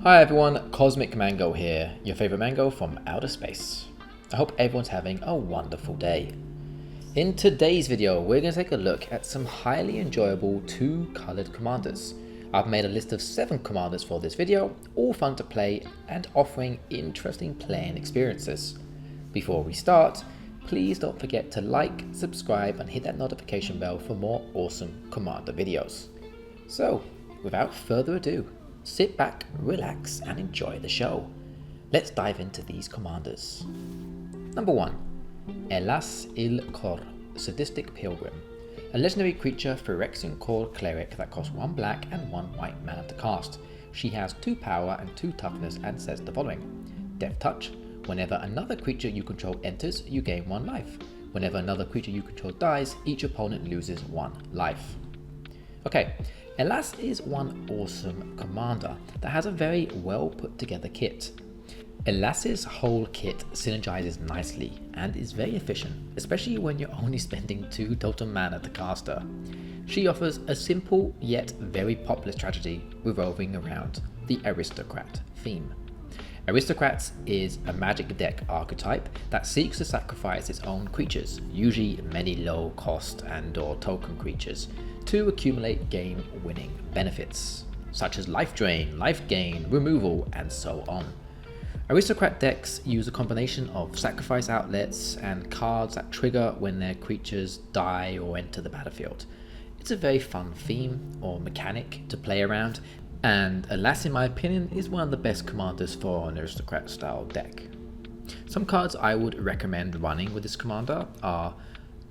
Hi everyone, Cosmic Mango here, your favorite mango from outer space. I hope everyone's having a wonderful day. In today's video, we're going to take a look at some highly enjoyable two-colored commanders. I've made a list of 7 commanders for this video, all fun to play and offering interesting playing experiences. Before we start, please don't forget to like, subscribe and hit that notification bell for more awesome commander videos. So, without further ado, sit back, relax and enjoy the show. Let's dive into these commanders. Number 1. Elas Il-Kor, Sadistic Pilgrim. A legendary creature Phyrexian-Core cleric that costs 1 black and 1 white mana to cast. She has 2 power and 2 toughness and says the following. Death Touch. Whenever another creature you control enters, you gain 1 life. Whenever another creature you control dies, each opponent loses 1 life. Okay, Elas is one awesome commander that has a very well put together kit. Elas's whole kit synergizes nicely and is very efficient, especially when you're only spending 2 total mana to cast her. She offers a simple yet very popular strategy revolving around the Aristocrat theme. Aristocrats is a magic deck archetype that seeks to sacrifice its own creatures, usually many low cost and or token creatures, to accumulate game-winning benefits, such as life drain, life gain, removal, and so on. Aristocrat decks use a combination of sacrifice outlets and cards that trigger when their creatures die or enter the battlefield. It's a very fun theme or mechanic to play around, and Elas, in my opinion, is one of the best commanders for an aristocrat style deck. Some cards I would recommend running with this commander are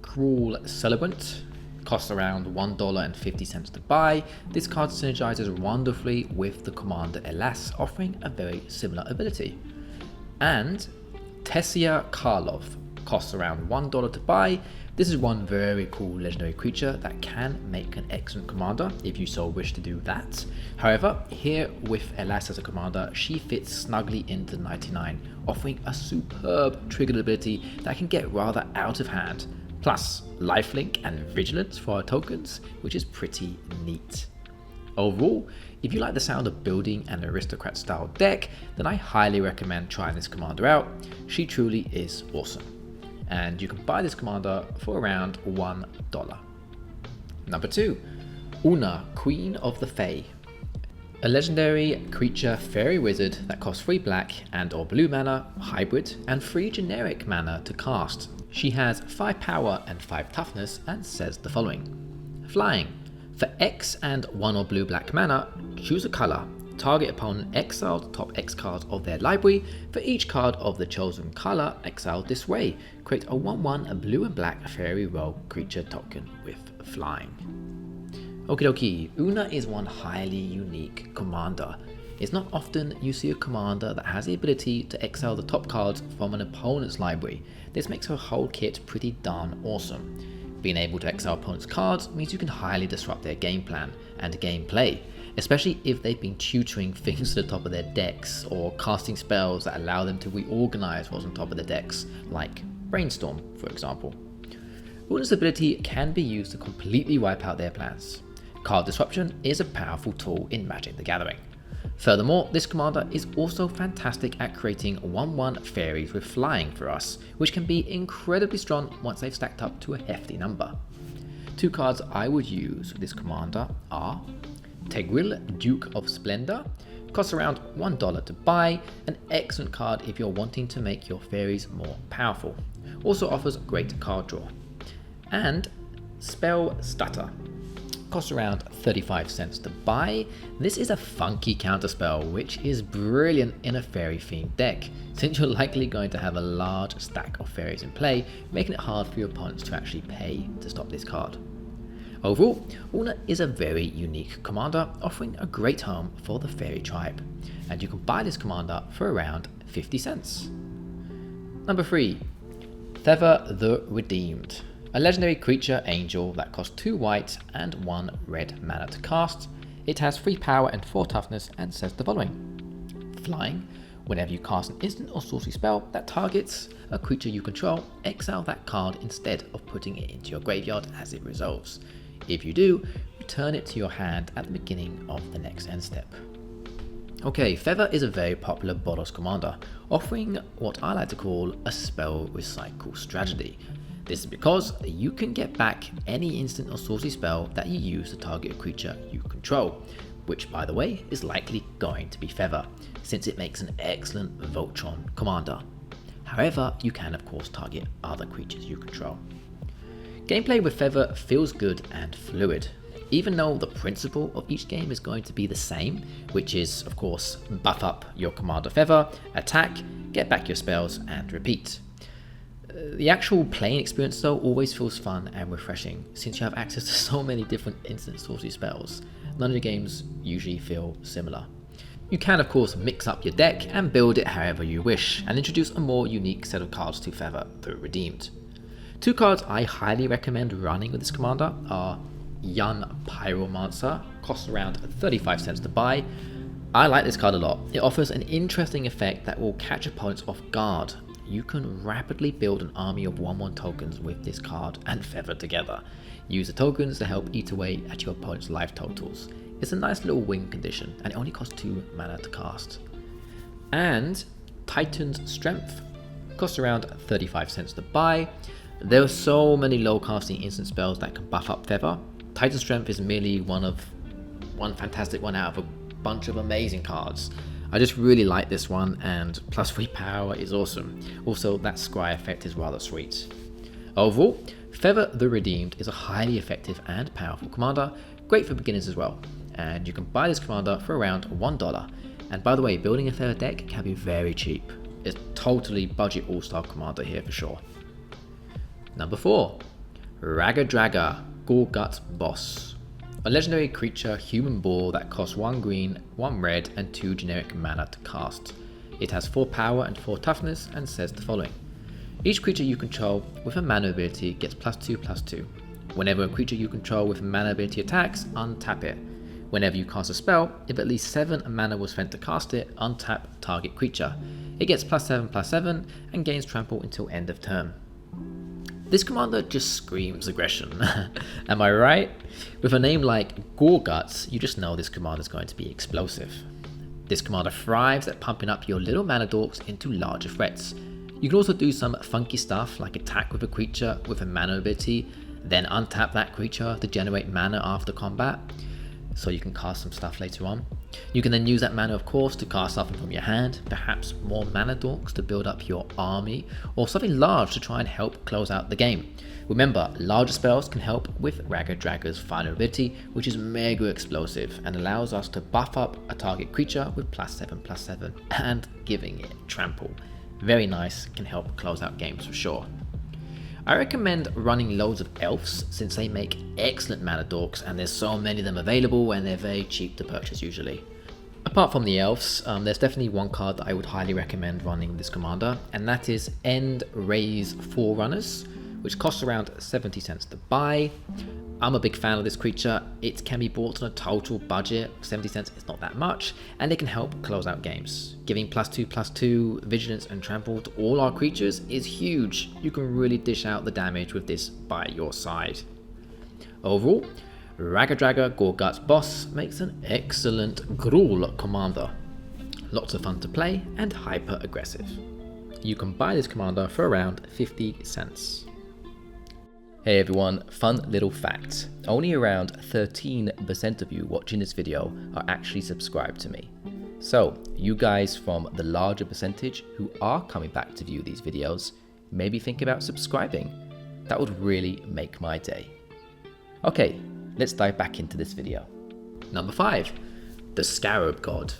Cruel Celebrant. Costs around $1.50 to buy. This card synergizes wonderfully with the commander Elas, offering a very similar ability. And Tessia Karlov costs around $1 to buy. This is one very cool legendary creature that can make an excellent commander if you so wish to do that. However, here with Elas as a commander, she fits snugly into 99, offering a superb triggered ability that can get rather out of hand. Plus, lifelink and vigilance for our tokens, which is pretty neat. Overall, if you like the sound of building an aristocrat style deck, then I highly recommend trying this commander out. She truly is awesome. And you can buy this commander for around $1. Number 2. Oona, Queen of the Fae. A legendary creature fairy wizard that costs 3 black and or blue mana, hybrid, and 3 generic mana to cast. She has 5 power and 5 toughness and says the following. Flying. For X and 1 or blue black mana, choose a color. Target opponent exile the top X cards of their library. For each card of the chosen color exiled this way, create a 1/1 a blue and black fairy rogue creature token with flying. Okie dokie, Oona is one highly unique commander. It's not often you see a commander that has the ability to exile the top cards from an opponent's library. This makes her whole kit pretty darn awesome. Being able to exile opponent's cards means you can highly disrupt their game plan and gameplay, especially if they've been tutoring things to the top of their decks or casting spells that allow them to reorganize what's on top of the decks, like Brainstorm, for example. Oona's ability can be used to completely wipe out their plans. Card disruption is a powerful tool in Magic the Gathering. Furthermore, this commander is also fantastic at creating 1/1 fairies with flying for us, which can be incredibly strong once they've stacked up to a hefty number. 2 cards I would use with this commander are Tyrant, Duke of Splendor, costs around $1 to buy, an excellent card if you're wanting to make your fairies more powerful. Also offers great card draw. And Spell Stutter. Costs around 35 cents to buy. This is a funky counterspell which is brilliant in a fairy themed deck, since you're likely going to have a large stack of fairies in play, making it hard for your opponents to actually pay to stop this card. Overall, Oona is a very unique commander, offering a great home for the fairy tribe, and you can buy this commander for around 50 cents. Number 3. Feather the Redeemed. A legendary creature angel that costs 2 white and 1 red mana to cast. It has 3 power and 4 toughness and says the following. Flying. Whenever you cast an instant or sorcery spell that targets a creature you control, exile that card instead of putting it into your graveyard as it resolves. If you do, return it to your hand at the beginning of the next end step. Okay, Feather is a very popular Boros commander, offering what I like to call a spell recycle strategy. This is because you can get back any instant or sorcery spell that you use to target a creature you control, which by the way is likely going to be Feather, since it makes an excellent Voltron commander. However, you can of course target other creatures you control. Gameplay with Feather feels good and fluid, even though the principle of each game is going to be the same, which is of course buff up your commander Feather, attack, get back your spells and repeat. The actual playing experience though always feels fun and refreshing, since you have access to so many different instant sorcery spells. None of the games usually feel similar. You can of course mix up your deck and build it however you wish, and introduce a more unique set of cards to Feather, the Redeemed. Two cards I highly recommend running with this commander are Yun Pyromancer, costs around 35 cents to buy. I like this card a lot. It offers an interesting effect that will catch opponents off guard. You can rapidly build an army of 1/1 tokens with this card and Feather together. Use the tokens to help eat away at your opponent's life totals. It's a nice little win condition, and it only costs 2 mana to cast. And Titan's Strength costs around 35 cents to buy. There are so many low casting instant spells that can buff up Feather. Titan's Strength is merely one fantastic one out of a bunch of amazing cards. I just really like this one, and +3 power is awesome. Also, that scry effect is rather sweet. Overall, Feather the Redeemed is a highly effective and powerful commander, great for beginners as well. And you can buy this commander for around $1. And by the way, building a Feather deck can be very cheap. It's totally budget all-star commander here for sure. Number 4, Raggadragga, Goreguts Boss. A legendary creature human ball that costs 1 green, 1 red and 2 generic mana to cast. It has 4 power and 4 toughness and says the following. Each creature you control with a mana ability gets +2/+2. Whenever a creature you control with a mana ability attacks, untap it. Whenever you cast a spell, if at least 7 mana was spent to cast it, untap target creature. It gets +7/+7 and gains trample until end of turn. This commander just screams aggression. Am I right? With a name like Goreguts, you just know this commander is going to be explosive. This commander thrives at pumping up your little mana dorks into larger threats. You can also do some funky stuff like attack with a creature with a mana ability, then untap that creature to generate mana after combat, so you can cast some stuff later on. You can then use that mana of course to cast something from your hand, perhaps more mana dorks to build up your army, or something large to try and help close out the game. Remember, larger spells can help with Raggadragga's final ability, which is mega explosive and allows us to buff up a target creature with +7/+7 and giving it trample. Very nice, can help close out games for sure. I recommend running loads of Elves since they make excellent mana dorks, and there's so many of them available and they're very cheap to purchase usually. Apart from the Elves, there's definitely one card that I would highly recommend running this commander, and that is End Raise Forerunners, which costs around 70 cents to buy. I'm a big fan of this creature. It can be bought on a total budget, 70 cents is not that much, and it can help close out games. Giving +2/+2, vigilance and trample to all our creatures is huge. You can really dish out the damage with this by your side. Overall, Raggadragga Goreguts Boss makes an excellent Gruul commander. Lots of fun to play and hyper aggressive. You can buy this commander for around 50 cents. Hey everyone, fun little fact. Only around 13% of you watching this video are actually subscribed to me. So, you guys from the larger percentage who are coming back to view these videos, maybe think about subscribing. That would really make my day. Okay, let's dive back into this video. Number 5, the Scarab God.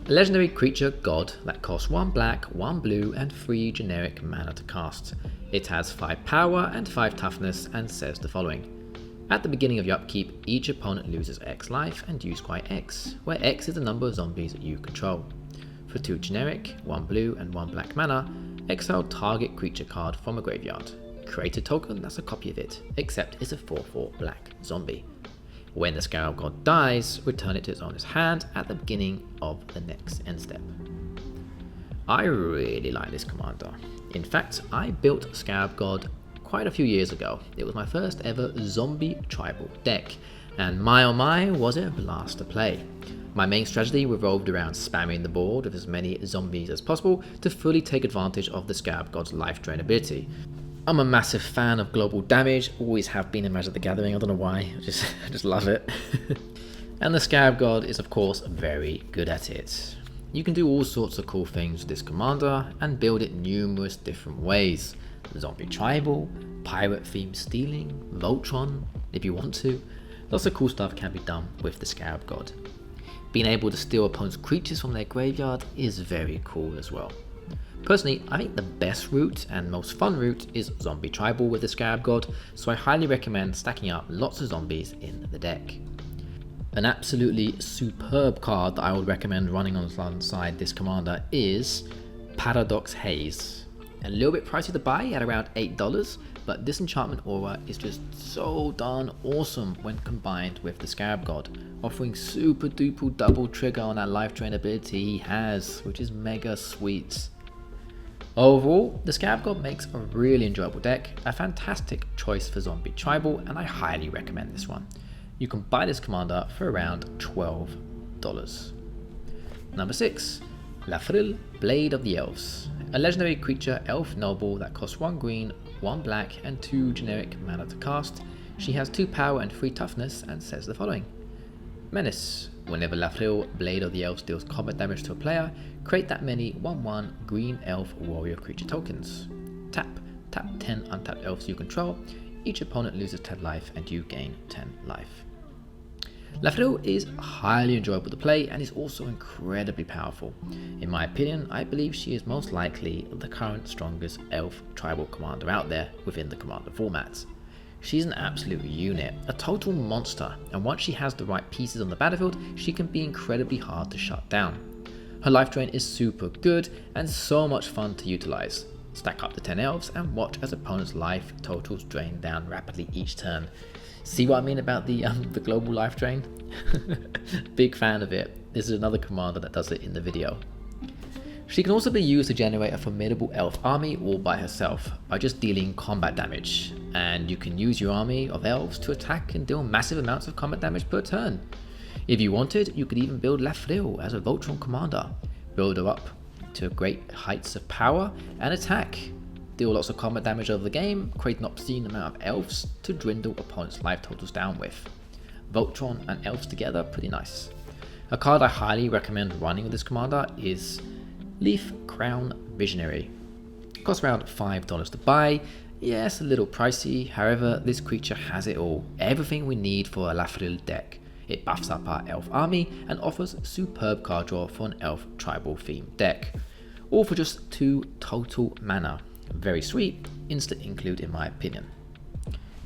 A legendary creature god that costs 1 black, 1 blue and 3 generic mana to cast. It has 5 power and 5 toughness and says the following. At the beginning of your upkeep, each opponent loses X life and you squire X, where X is the number of zombies you control. For 2 generic, 1 blue and 1 black mana, exile target creature card from a graveyard. Create a token that's a copy of it, except it's a 4/4 black zombie. When the Scarab God dies, return it to its owner's hand at the beginning of the next end step. I really like this commander. In fact, I built Scarab God quite a few years ago. It was my first ever zombie tribal deck, and my oh my was it a blast to play. My main strategy revolved around spamming the board with as many zombies as possible to fully take advantage of the Scarab God's life drain ability. I'm a massive fan of global damage, always have been in Magic the Gathering, I don't know why, I just love it. And the Scarab God is of course very good at it. You can do all sorts of cool things with this commander and build it numerous different ways. Zombie tribal, pirate themed stealing, Voltron if you want to. Lots of cool stuff can be done with the Scarab God. Being able to steal opponents' creatures from their graveyard is very cool as well. Personally, I think the best route and most fun route is Zombie Tribal with the Scarab God, so I highly recommend stacking up lots of zombies in the deck. An absolutely superb card that I would recommend running alongside this commander is Paradox Haze. A little bit pricey to buy at around $8, but this enchantment aura is just so darn awesome when combined with the Scarab God, offering super duper double trigger on that life drain ability he has, which is mega sweet. Overall, the Scarab God makes a really enjoyable deck, a fantastic choice for Zombie Tribal, and I highly recommend this one. You can buy this commander for around $12. Number 6. Lathril, Blade of the Elves. A legendary creature elf noble that costs 1 green, 1 black and 2 generic mana to cast. She has 2 power and 3 toughness and says the following. Menace. Whenever Lafil, Blade of the Elves deals combat damage to a player, create that many 1/1 green elf warrior creature tokens. Tap 10 untapped elves you control. Each opponent loses 10 life and you gain 10 life. Lafil is highly enjoyable to play and is also incredibly powerful. In my opinion, I believe she is most likely the current strongest elf tribal commander out there within the commander formats. She's an absolute unit, a total monster, and once she has the right pieces on the battlefield, she can be incredibly hard to shut down. Her life drain is super good and so much fun to utilize. Stack up the 10 elves and watch as opponents' life totals drain down rapidly each turn. See what I mean about the global life drain? Big fan of it. This is another commander that does it in the video. She can also be used to generate a formidable elf army all by herself by just dealing combat damage, and you can use your army of elves to attack and deal massive amounts of combat damage per turn. If you wanted, you could even build Lathril as a Voltron commander, build her up to great heights of power and attack, deal lots of combat damage over the game, create an obscene amount of elves to dwindle opponents' life totals down with. Voltron and elves together, pretty nice. A card I highly recommend running with this commander is Leaf Crown Visionary. Costs around $5 to buy. Yes, a little pricey, however this creature has it all. Everything we need for a Lathril deck. It buffs up our elf army and offers superb card draw for an elf tribal themed deck. All for just 2 total mana. Very sweet, instant include in my opinion.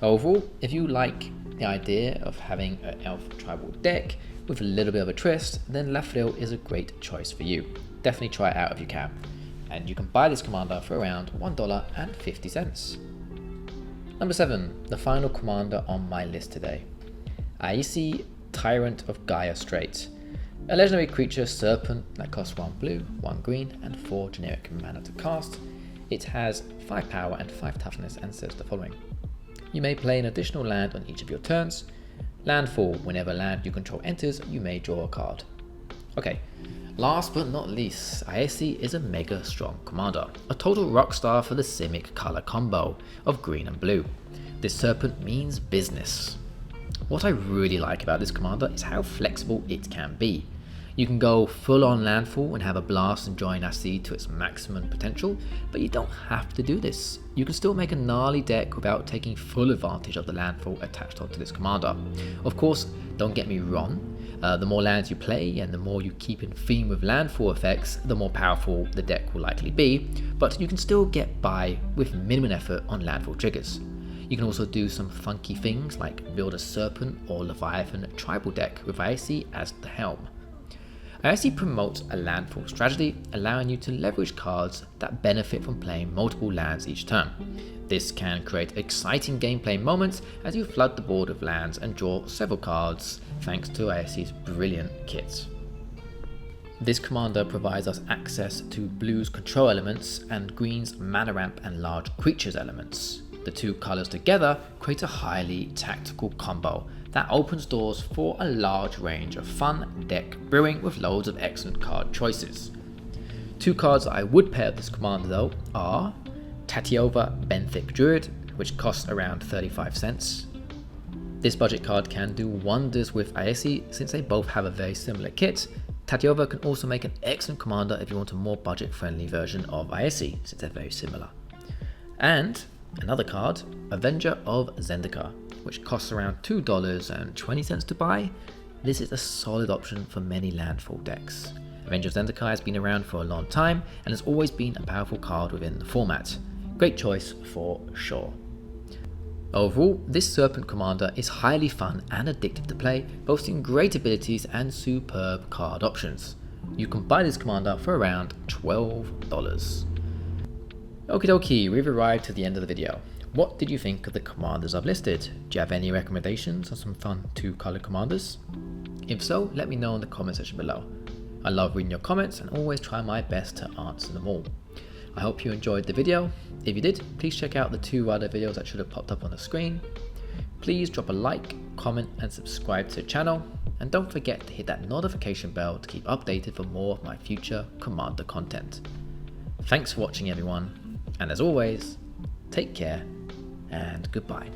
Overall, if you like the idea of having an elf tribal deck with a little bit of a twist, then Lathril is a great choice for you. Definitely try it out if you can. And you can buy this commander for around $1.50. Number 7, the final commander on my list today. Aesi, Tyrant of Gaia Strait. A legendary creature serpent that costs 1 blue, 1 green and 4 generic mana to cast. It has 5 power and 5 toughness and says the following. You may play an additional land on each of your turns. Landfall, whenever land you control enters, you may draw a card. Okay, last but not least, Aesi is a mega strong commander, a total rock star for the Simic color combo of green and blue. This serpent means business. What I really like about this commander is how flexible it can be. You can go full on landfall and have a blast and join Aesi to its maximum potential, but you don't have to do this. You can still make a gnarly deck without taking full advantage of the landfall attached onto this commander. Of course, don't get me wrong, the more lands you play and the more you keep in theme with landfall effects, the more powerful the deck will likely be, but you can still get by with minimum effort on landfall triggers. You can also do some funky things like build a Serpent or Leviathan tribal deck with Aesi as the helm. Aesi promotes a landfall strategy, allowing you to leverage cards that benefit from playing multiple lands each turn. This can create exciting gameplay moments as you flood the board with lands and draw several cards thanks to Aesi's brilliant kits. This commander provides us access to blue's control elements and green's mana ramp and large creatures elements. The 2 colors together create a highly tactical combo that opens doors for a large range of fun deck brewing with loads of excellent card choices. Two cards that I would pair with this commander though are Tatyova Benthic Druid, which costs around 35 cents. This budget card can do wonders with Aesi since they both have a very similar kit. Tatyova can also make an excellent commander if you want a more budget friendly version of Aesi since they're very similar. And another card, Avenger of Zendikar, which costs around $2.20 to buy. This is a solid option for many landfall decks. Avenger of Zendikar has been around for a long time and has always been a powerful card within the format. Great choice for sure. Overall, this Serpent Commander is highly fun and addictive to play, boasting great abilities and superb card options. You can buy this commander for around $12. Okie dokie, we've arrived to the end of the video. What did you think of the commanders I've listed? Do you have any recommendations on some fun 2-color commanders? If so, let me know in the comment section below. I love reading your comments and always try my best to answer them all. I hope you enjoyed the video. If you did, please check out the 2 other videos that should have popped up on the screen. Please drop a like, comment and subscribe to the channel. And don't forget to hit that notification bell to keep updated for more of my future Commander content. Thanks for watching everyone, and as always, take care and goodbye.